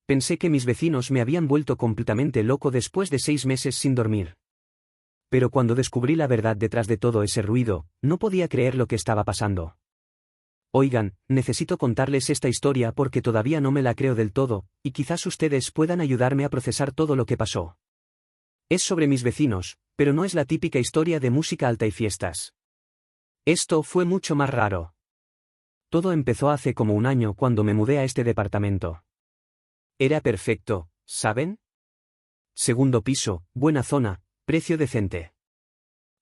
pensé que mis vecinos me habían vuelto completamente loco después de 6 meses sin dormir. Pero cuando descubrí la verdad detrás de todo ese ruido, no podía creer lo que estaba pasando. Oigan, necesito contarles esta historia porque todavía no me la creo del todo, y quizás ustedes puedan ayudarme a procesar todo lo que pasó. Es sobre mis vecinos, pero no es la típica historia de música alta y fiestas. Esto fue mucho más raro. Todo empezó hace como un año cuando me mudé a este departamento. Era perfecto, ¿saben? Segundo piso, buena zona, precio decente.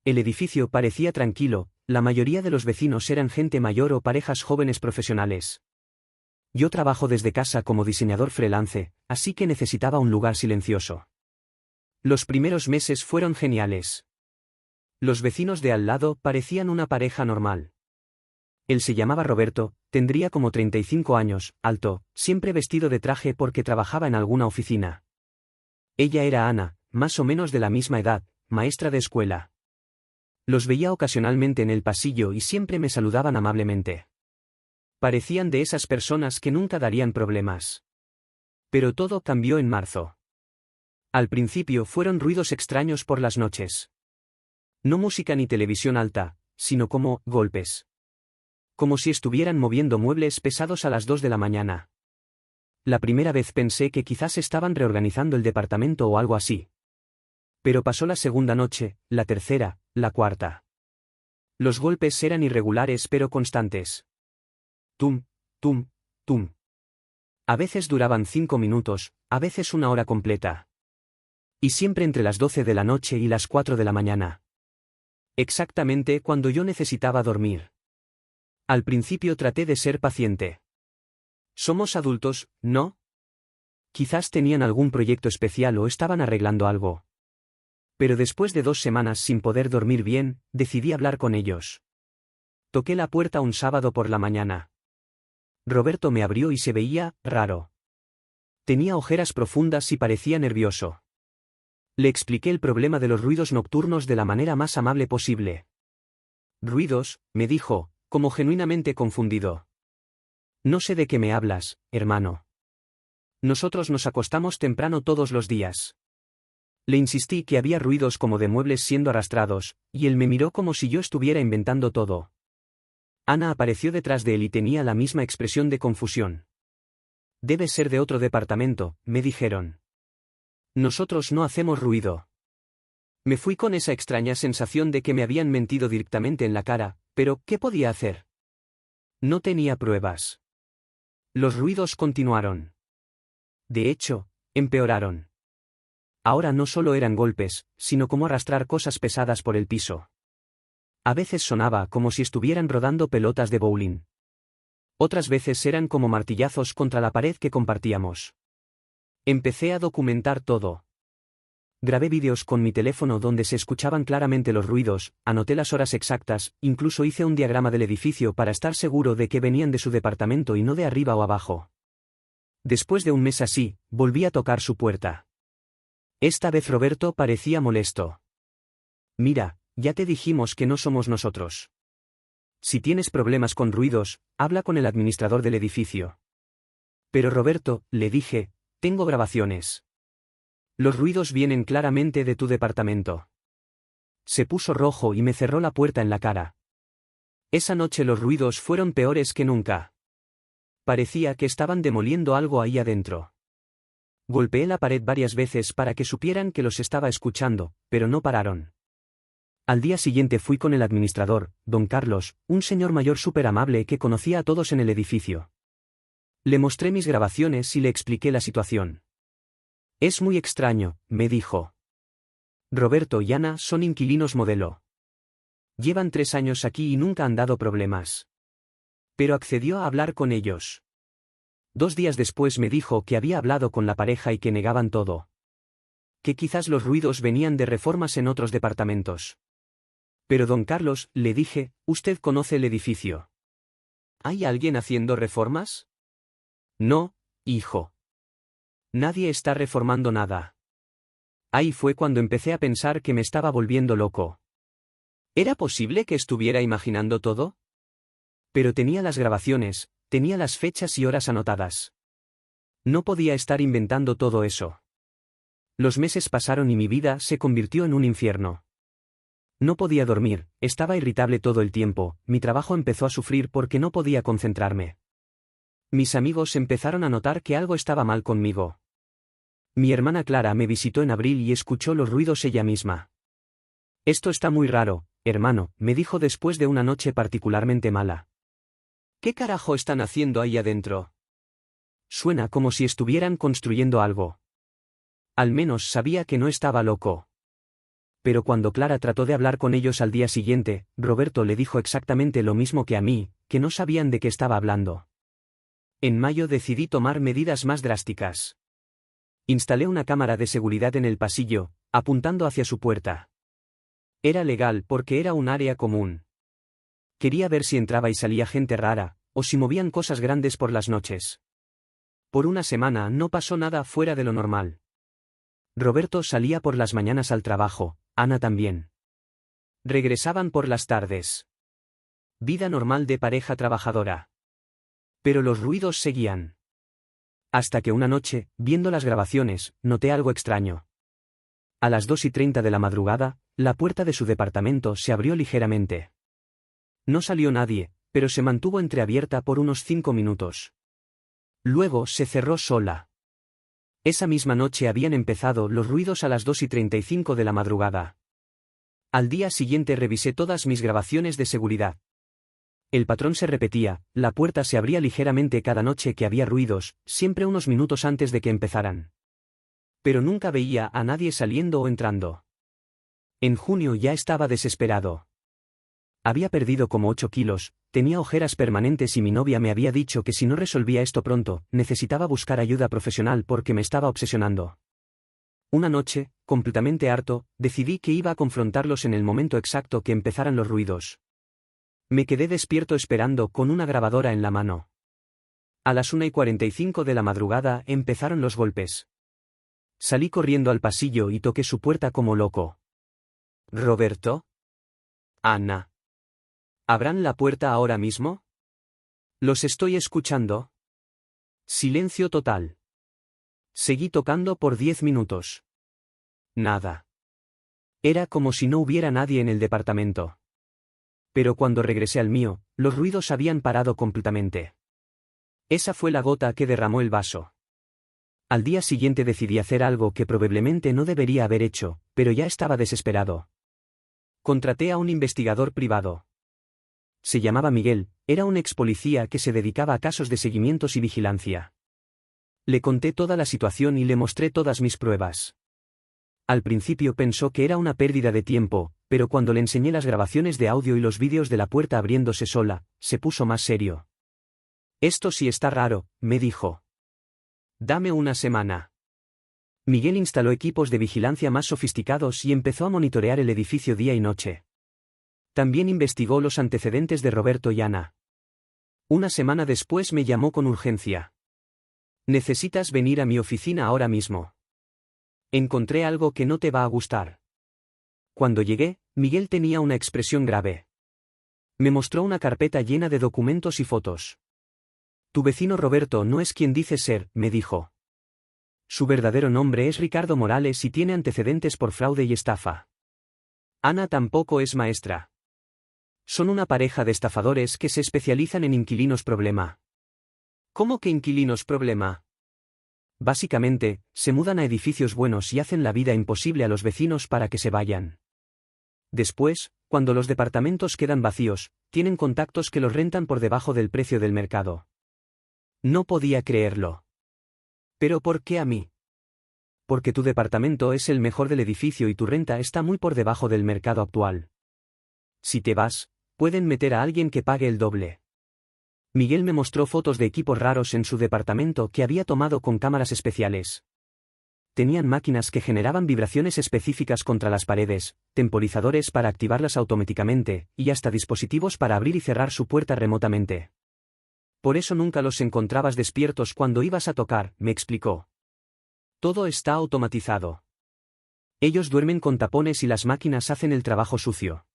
El edificio parecía tranquilo, la mayoría de los vecinos eran gente mayor o parejas jóvenes profesionales. Yo trabajo desde casa como diseñador freelance, así que necesitaba un lugar silencioso. Los primeros meses fueron geniales. Los vecinos de al lado parecían una pareja normal. Él se llamaba Roberto, tendría como 35 años, alto, siempre vestido de traje porque trabajaba en alguna oficina. Ella era Ana, más o menos de la misma edad, maestra de escuela. Los veía ocasionalmente en el pasillo y siempre me saludaban amablemente. Parecían de esas personas que nunca darían problemas. Pero todo cambió en marzo. Al principio fueron ruidos extraños por las noches. No música ni televisión alta, sino como golpes. Como si estuvieran moviendo muebles pesados a las 2 de la mañana. La primera vez pensé que quizás estaban reorganizando el departamento o algo así. Pero pasó la segunda noche, la tercera, la cuarta. Los golpes eran irregulares pero constantes. Tum, tum, tum. A veces duraban 5 minutos, a veces una hora completa. Y siempre entre las 12 de la noche y las 4 de la mañana. Exactamente cuando yo necesitaba dormir. Al principio traté de ser paciente. Somos adultos, ¿no? Quizás tenían algún proyecto especial o estaban arreglando algo. Pero después de 2 semanas sin poder dormir bien, decidí hablar con ellos. Toqué la puerta un sábado por la mañana. Roberto me abrió y se veía raro. Tenía ojeras profundas y parecía nervioso. Le expliqué el problema de los ruidos nocturnos de la manera más amable posible. «Ruidos», me dijo, como genuinamente confundido. «No sé de qué me hablas, hermano. Nosotros nos acostamos temprano todos los días». Le insistí que había ruidos como de muebles siendo arrastrados, y él me miró como si yo estuviera inventando todo. Ana apareció detrás de él y tenía la misma expresión de confusión. «Debe ser de otro departamento», me dijeron. «Nosotros no hacemos ruido». Me fui con esa extraña sensación de que me habían mentido directamente en la cara, pero ¿qué podía hacer? No tenía pruebas. Los ruidos continuaron. De hecho, empeoraron. Ahora no solo eran golpes, sino como arrastrar cosas pesadas por el piso. A veces sonaba como si estuvieran rodando pelotas de bowling. Otras veces eran como martillazos contra la pared que compartíamos. Empecé a documentar todo. Grabé vídeos con mi teléfono donde se escuchaban claramente los ruidos, anoté las horas exactas, incluso hice un diagrama del edificio para estar seguro de que venían de su departamento y no de arriba o abajo. Después de un mes así, volví a tocar su puerta. Esta vez Roberto parecía molesto. «Mira, ya te dijimos que no somos nosotros. Si tienes problemas con ruidos, habla con el administrador del edificio». «Pero Roberto», le dije, «tengo grabaciones. Los ruidos vienen claramente de tu departamento». Se puso rojo y me cerró la puerta en la cara. Esa noche los ruidos fueron peores que nunca. Parecía que estaban demoliendo algo ahí adentro. Golpeé la pared varias veces para que supieran que los estaba escuchando, pero no pararon. Al día siguiente fui con el administrador, don Carlos, un señor mayor súper amable que conocía a todos en el edificio. Le mostré mis grabaciones y le expliqué la situación. «Es muy extraño», me dijo. «Roberto y Ana son inquilinos modelo. Llevan 3 años aquí y nunca han dado problemas». Pero accedió a hablar con ellos. 2 días después me dijo que había hablado con la pareja y que negaban todo. Que quizás los ruidos venían de reformas en otros departamentos. «Pero don Carlos», le dije, «usted conoce el edificio. ¿Hay alguien haciendo reformas?» «No, hijo. Nadie está reformando nada». Ahí fue cuando empecé a pensar que me estaba volviendo loco. ¿Era posible que estuviera imaginando todo? Pero tenía las grabaciones, tenía las fechas y horas anotadas. No podía estar inventando todo eso. Los meses pasaron y mi vida se convirtió en un infierno. No podía dormir, estaba irritable todo el tiempo, mi trabajo empezó a sufrir porque no podía concentrarme. Mis amigos empezaron a notar que algo estaba mal conmigo. Mi hermana Clara me visitó en abril y escuchó los ruidos ella misma. Esto está muy raro, hermano, me dijo después de una noche particularmente mala. ¿Qué carajo están haciendo ahí adentro? Suena como si estuvieran construyendo algo. Al menos sabía que no estaba loco. Pero cuando Clara trató de hablar con ellos al día siguiente, Roberto le dijo exactamente lo mismo que a mí, que no sabían de qué estaba hablando. En mayo decidí tomar medidas más drásticas. Instalé una cámara de seguridad en el pasillo, apuntando hacia su puerta. Era legal porque era un área común. Quería ver si entraba y salía gente rara, o si movían cosas grandes por las noches. Por una semana no pasó nada fuera de lo normal. Roberto salía por las mañanas al trabajo, Ana también. Regresaban por las tardes. Vida normal de pareja trabajadora. Pero los ruidos seguían. Hasta que una noche, viendo las grabaciones, noté algo extraño. A las 2:30 de la madrugada, la puerta de su departamento se abrió ligeramente. No salió nadie, pero se mantuvo entreabierta por unos 5 minutos. Luego se cerró sola. Esa misma noche habían empezado los ruidos a las 2:35 de la madrugada. Al día siguiente revisé todas mis grabaciones de seguridad. El patrón se repetía, la puerta se abría ligeramente cada noche que había ruidos, siempre unos minutos antes de que empezaran. Pero nunca veía a nadie saliendo o entrando. En junio ya estaba desesperado. Había perdido como 8 kilos, tenía ojeras permanentes y mi novia me había dicho que si no resolvía esto pronto, necesitaba buscar ayuda profesional porque me estaba obsesionando. Una noche, completamente harto, decidí que iba a confrontarlos en el momento exacto que empezaran los ruidos. Me quedé despierto esperando con una grabadora en la mano. A las 1:45 de la madrugada empezaron los golpes. Salí corriendo al pasillo y toqué su puerta como loco. ¿Roberto? Ana. ¿Abran la puerta ahora mismo? Los estoy escuchando. Silencio total. Seguí tocando por 10 minutos. Nada. Era como si no hubiera nadie en el departamento. Pero cuando regresé al mío, los ruidos habían parado completamente. Esa fue la gota que derramó el vaso. Al día siguiente decidí hacer algo que probablemente no debería haber hecho, pero ya estaba desesperado. Contraté a un investigador privado. Se llamaba Miguel, era un ex policía que se dedicaba a casos de seguimientos y vigilancia. Le conté toda la situación y le mostré todas mis pruebas. Al principio pensó que era una pérdida de tiempo, pero cuando le enseñé las grabaciones de audio y los vídeos de la puerta abriéndose sola, se puso más serio. Esto sí está raro, me dijo. Dame una semana. Miguel instaló equipos de vigilancia más sofisticados y empezó a monitorear el edificio día y noche. También investigó los antecedentes de Roberto y Ana. Una semana después me llamó con urgencia. Necesitas venir a mi oficina ahora mismo. Encontré algo que no te va a gustar. Cuando llegué, Miguel tenía una expresión grave. Me mostró una carpeta llena de documentos y fotos. Tu vecino Roberto no es quien dice ser, me dijo. Su verdadero nombre es Ricardo Morales y tiene antecedentes por fraude y estafa. Ana tampoco es maestra. Son una pareja de estafadores que se especializan en inquilinos problema. ¿Cómo que inquilinos problema? Básicamente, se mudan a edificios buenos y hacen la vida imposible a los vecinos para que se vayan. Después, cuando los departamentos quedan vacíos, tienen contactos que los rentan por debajo del precio del mercado. No podía creerlo. ¿Pero por qué a mí? Porque tu departamento es el mejor del edificio y tu renta está muy por debajo del mercado actual. Si te vas, pueden meter a alguien que pague el doble. Miguel me mostró fotos de equipos raros en su departamento que había tomado con cámaras especiales. Tenían máquinas que generaban vibraciones específicas contra las paredes, temporizadores para activarlas automáticamente, y hasta dispositivos para abrir y cerrar su puerta remotamente. Por eso nunca los encontrabas despiertos cuando ibas a tocar, me explicó. Todo está automatizado. Ellos duermen con tapones y las máquinas hacen el trabajo sucio.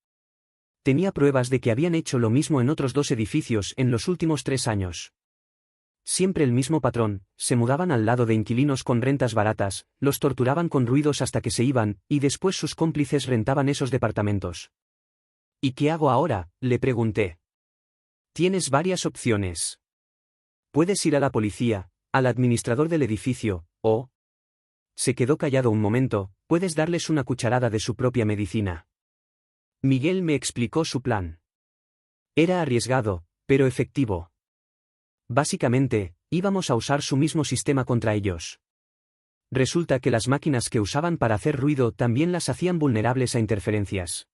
Tenía pruebas de que habían hecho lo mismo en otros 2 edificios en los últimos 3 años. Siempre el mismo patrón, se mudaban al lado de inquilinos con rentas baratas, los torturaban con ruidos hasta que se iban, y después sus cómplices rentaban esos departamentos. ¿Y qué hago ahora?, le pregunté. Tienes varias opciones. Puedes ir a la policía, al administrador del edificio, o... Se quedó callado un momento, puedes darles una cucharada de su propia medicina. Miguel me explicó su plan. Era arriesgado, pero efectivo. Básicamente, íbamos a usar su mismo sistema contra ellos. Resulta que las máquinas que usaban para hacer ruido también las hacían vulnerables a interferencias.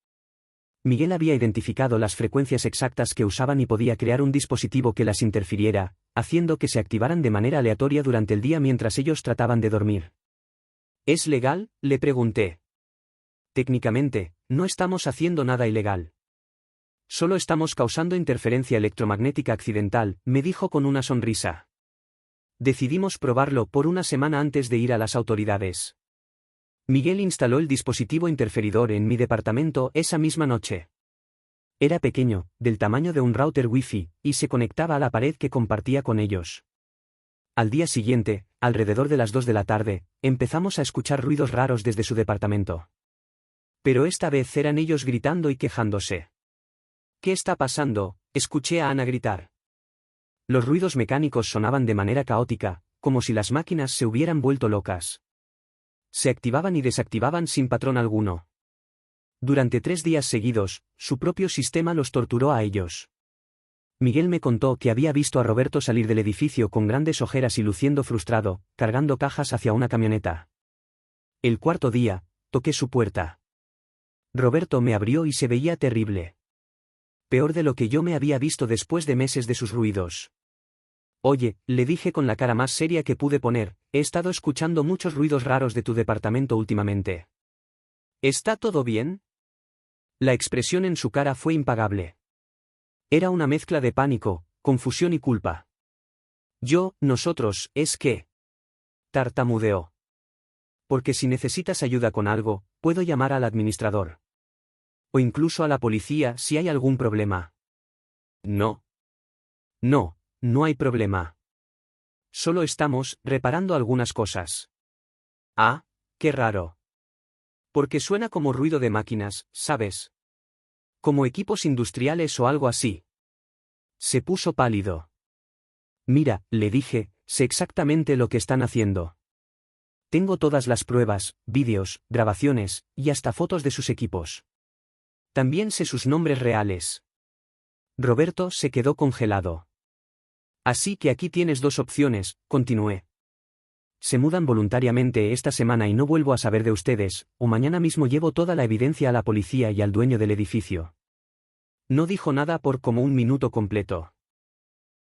Miguel había identificado las frecuencias exactas que usaban y podía crear un dispositivo que las interfiriera, haciendo que se activaran de manera aleatoria durante el día mientras ellos trataban de dormir. ¿Es legal?, le pregunté. Técnicamente, no estamos haciendo nada ilegal. Solo estamos causando interferencia electromagnética accidental, me dijo con una sonrisa. Decidimos probarlo por una semana antes de ir a las autoridades. Miguel instaló el dispositivo interferidor en mi departamento esa misma noche. Era pequeño, del tamaño de un router Wi-Fi, y se conectaba a la pared que compartía con ellos. Al día siguiente, alrededor de las 2 de la tarde, empezamos a escuchar ruidos raros desde su departamento. Pero esta vez eran ellos gritando y quejándose. ¿Qué está pasando?, escuché a Ana gritar. Los ruidos mecánicos sonaban de manera caótica, como si las máquinas se hubieran vuelto locas. Se activaban y desactivaban sin patrón alguno. Durante 3 días seguidos, su propio sistema los torturó a ellos. Miguel me contó que había visto a Roberto salir del edificio con grandes ojeras y luciendo frustrado, cargando cajas hacia una camioneta. El 4.º día, toqué su puerta. Roberto me abrió y se veía terrible. Peor de lo que yo me había visto después de meses de sus ruidos. Oye, le dije con la cara más seria que pude poner, he estado escuchando muchos ruidos raros de tu departamento últimamente. ¿Está todo bien? La expresión en su cara fue impagable. Era una mezcla de pánico, confusión y culpa. Nosotros, es que... tartamudeó. Porque si necesitas ayuda con algo, puedo llamar al administrador. O incluso a la policía si hay algún problema. No. No hay problema. Solo estamos reparando algunas cosas. Ah, qué raro. Porque suena como ruido de máquinas, ¿sabes? Como equipos industriales o algo así. Se puso pálido. Mira, le dije, sé exactamente lo que están haciendo. Tengo todas las pruebas, vídeos, grabaciones, y hasta fotos de sus equipos. También sé sus nombres reales. Roberto se quedó congelado. Así que aquí tienes 2 opciones, continué. Se mudan voluntariamente esta semana y no vuelvo a saber de ustedes, o mañana mismo llevo toda la evidencia a la policía y al dueño del edificio. No dijo nada por como 1 minuto completo.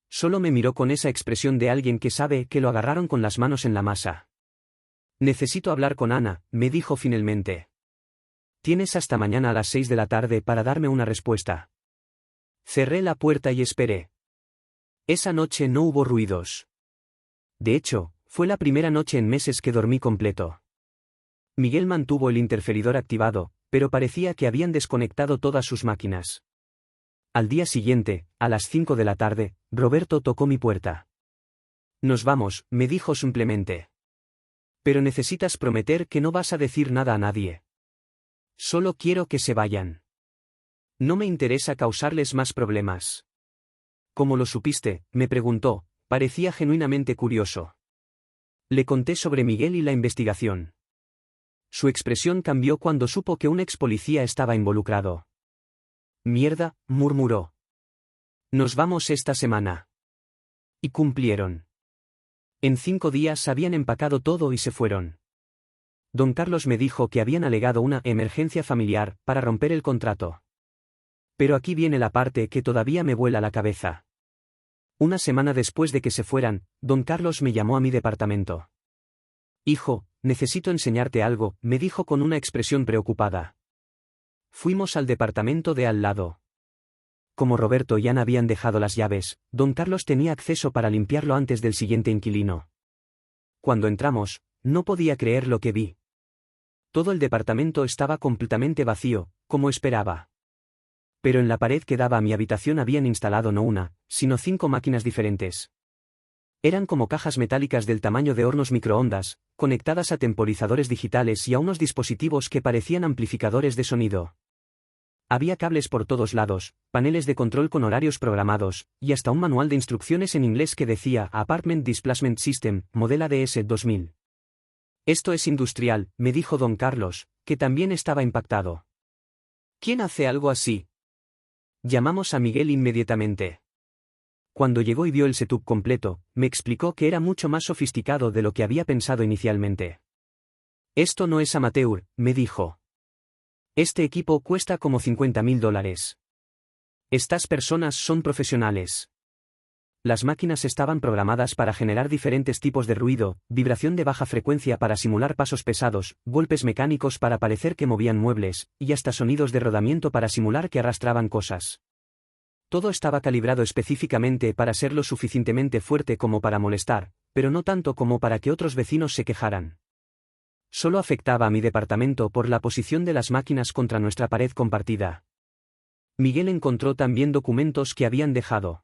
Solo me miró con esa expresión de alguien que sabe que lo agarraron con las manos en la masa. Necesito hablar con Ana, me dijo finalmente. Tienes hasta mañana a las 6 de la tarde para darme una respuesta. Cerré la puerta y esperé. Esa noche no hubo ruidos. De hecho, fue la primera noche en meses que dormí completo. Miguel mantuvo el interferidor activado, pero parecía que habían desconectado todas sus máquinas. Al día siguiente, a las 5 de la tarde, Roberto tocó mi puerta. Nos vamos, me dijo simplemente. Pero necesitas prometer que no vas a decir nada a nadie. Solo quiero que se vayan. No me interesa causarles más problemas. ¿Cómo lo supiste?, me preguntó, parecía genuinamente curioso. Le conté sobre Miguel y la investigación. Su expresión cambió cuando supo que un ex policía estaba involucrado. Mierda, murmuró. Nos vamos esta semana. Y cumplieron. En 5 días habían empacado todo y se fueron. Don Carlos me dijo que habían alegado una emergencia familiar para romper el contrato. Pero aquí viene la parte que todavía me vuela la cabeza. Una semana después de que se fueran, don Carlos me llamó a mi departamento. Hijo, necesito enseñarte algo, me dijo con una expresión preocupada. Fuimos al departamento de al lado. Como Roberto y Ana habían dejado las llaves, don Carlos tenía acceso para limpiarlo antes del siguiente inquilino. Cuando entramos, no podía creer lo que vi. Todo el departamento estaba completamente vacío, como esperaba. Pero en la pared que daba a mi habitación habían instalado no una, sino 5 máquinas diferentes. Eran como cajas metálicas del tamaño de hornos microondas, conectadas a temporizadores digitales y a unos dispositivos que parecían amplificadores de sonido. Había cables por todos lados, paneles de control con horarios programados, y hasta un manual de instrucciones en inglés que decía Apartment Displacement System, Model ADS 2000. Esto es industrial, me dijo don Carlos, que también estaba impactado. ¿Quién hace algo así? Llamamos a Miguel inmediatamente. Cuando llegó y vio el setup completo, me explicó que era mucho más sofisticado de lo que había pensado inicialmente. Esto no es amateur, me dijo. Este equipo cuesta como $50.000. Estas personas son profesionales. Las máquinas estaban programadas para generar diferentes tipos de ruido, vibración de baja frecuencia para simular pasos pesados, golpes mecánicos para parecer que movían muebles, y hasta sonidos de rodamiento para simular que arrastraban cosas. Todo estaba calibrado específicamente para ser lo suficientemente fuerte como para molestar, pero no tanto como para que otros vecinos se quejaran. Solo afectaba a mi departamento por la posición de las máquinas contra nuestra pared compartida. Miguel encontró también documentos que habían dejado.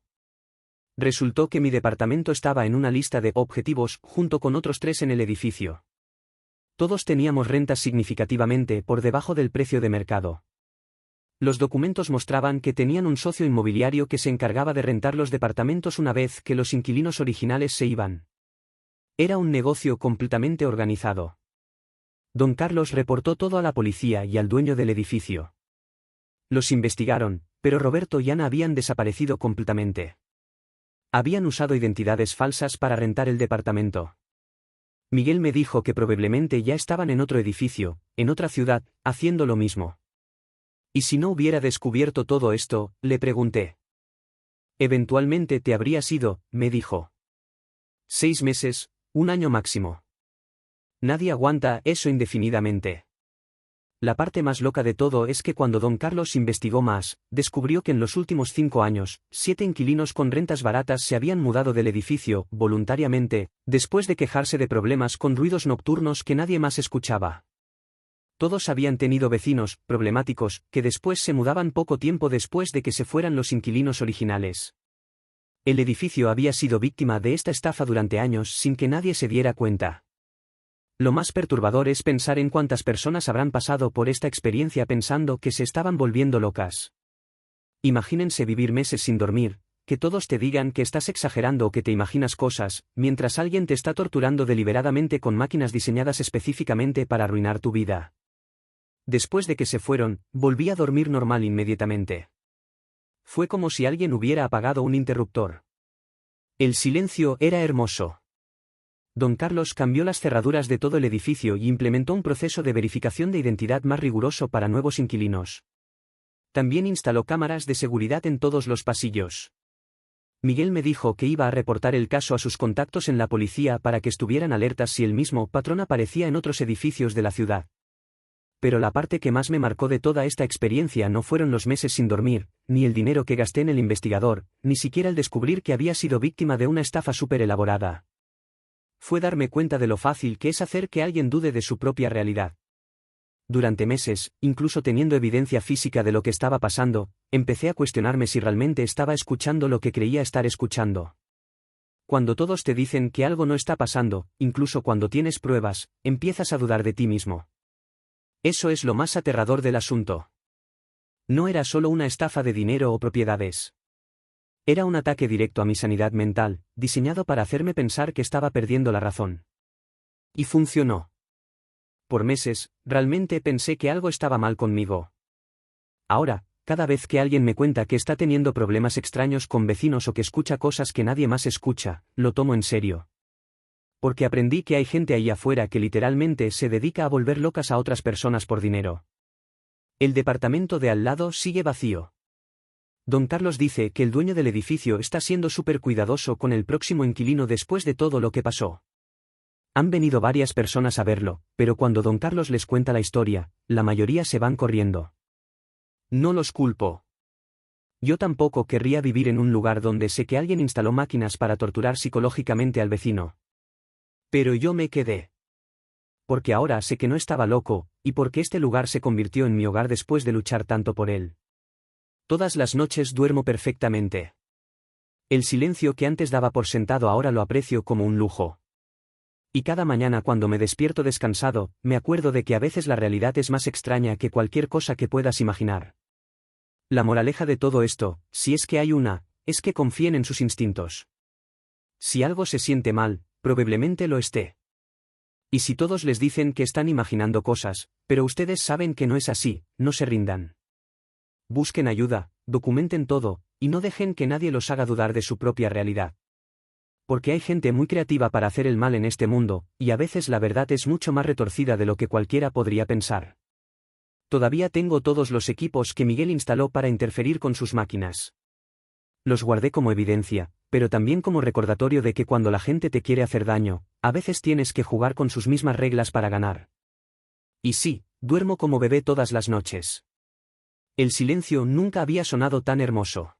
Resultó que mi departamento estaba en una lista de objetivos junto con otros 3 en el edificio. Todos teníamos rentas significativamente por debajo del precio de mercado. Los documentos mostraban que tenían un socio inmobiliario que se encargaba de rentar los departamentos una vez que los inquilinos originales se iban. Era un negocio completamente organizado. Don Carlos reportó todo a la policía y al dueño del edificio. Los investigaron, pero Roberto y Ana habían desaparecido completamente. Habían usado identidades falsas para rentar el departamento. Miguel me dijo que probablemente ya estaban en otro edificio, en otra ciudad, haciendo lo mismo. ¿Y si no hubiera descubierto todo esto?, le pregunté. Eventualmente te habrías ido, me dijo. 6 meses, 1 año máximo. Nadie aguanta eso indefinidamente. La parte más loca de todo es que cuando don Carlos investigó más, descubrió que en los últimos 5 años, 7 inquilinos con rentas baratas se habían mudado del edificio, voluntariamente, después de quejarse de problemas con ruidos nocturnos que nadie más escuchaba. Todos habían tenido vecinos, problemáticos, que después se mudaban poco tiempo después de que se fueran los inquilinos originales. El edificio había sido víctima de esta estafa durante años sin que nadie se diera cuenta. Lo más perturbador es pensar en cuántas personas habrán pasado por esta experiencia pensando que se estaban volviendo locas. Imagínense vivir meses sin dormir, que todos te digan que estás exagerando o que te imaginas cosas, mientras alguien te está torturando deliberadamente con máquinas diseñadas específicamente para arruinar tu vida. Después de que se fueron, volví a dormir normal inmediatamente. Fue como si alguien hubiera apagado un interruptor. El silencio era hermoso. Don Carlos cambió las cerraduras de todo el edificio y implementó un proceso de verificación de identidad más riguroso para nuevos inquilinos. También instaló cámaras de seguridad en todos los pasillos. Miguel me dijo que iba a reportar el caso a sus contactos en la policía para que estuvieran alertas si el mismo patrón aparecía en otros edificios de la ciudad. Pero la parte que más me marcó de toda esta experiencia no fueron los meses sin dormir, ni el dinero que gasté en el investigador, ni siquiera el descubrir que había sido víctima de una estafa súper elaborada. Fue darme cuenta de lo fácil que es hacer que alguien dude de su propia realidad. Durante meses, incluso teniendo evidencia física de lo que estaba pasando, empecé a cuestionarme si realmente estaba escuchando lo que creía estar escuchando. Cuando todos te dicen que algo no está pasando, incluso cuando tienes pruebas, empiezas a dudar de ti mismo. Eso es lo más aterrador del asunto. No era solo una estafa de dinero o propiedades. Era un ataque directo a mi sanidad mental, diseñado para hacerme pensar que estaba perdiendo la razón. Y funcionó. Por meses, realmente pensé que algo estaba mal conmigo. Ahora, cada vez que alguien me cuenta que está teniendo problemas extraños con vecinos o que escucha cosas que nadie más escucha, lo tomo en serio. Porque aprendí que hay gente ahí afuera que literalmente se dedica a volver locas a otras personas por dinero. El departamento de al lado sigue vacío. Don Carlos dice que el dueño del edificio está siendo súper cuidadoso con el próximo inquilino después de todo lo que pasó. Han venido varias personas a verlo, pero cuando don Carlos les cuenta la historia, la mayoría se van corriendo. No los culpo. Yo tampoco querría vivir en un lugar donde sé que alguien instaló máquinas para torturar psicológicamente al vecino. Pero yo me quedé. Porque ahora sé que no estaba loco, y porque este lugar se convirtió en mi hogar después de luchar tanto por él. Todas las noches duermo perfectamente. El silencio que antes daba por sentado ahora lo aprecio como un lujo. Y cada mañana cuando me despierto descansado, me acuerdo de que a veces la realidad es más extraña que cualquier cosa que puedas imaginar. La moraleja de todo esto, si es que hay una, es que confíen en sus instintos. Si algo se siente mal, probablemente lo esté. Y si todos les dicen que están imaginando cosas, pero ustedes saben que no es así, no se rindan. Busquen ayuda, documenten todo, y no dejen que nadie los haga dudar de su propia realidad. Porque hay gente muy creativa para hacer el mal en este mundo, y a veces la verdad es mucho más retorcida de lo que cualquiera podría pensar. Todavía tengo todos los equipos que Miguel instaló para interferir con sus máquinas. Los guardé como evidencia, pero también como recordatorio de que cuando la gente te quiere hacer daño, a veces tienes que jugar con sus mismas reglas para ganar. Y sí, duermo como bebé todas las noches. El silencio nunca había sonado tan hermoso.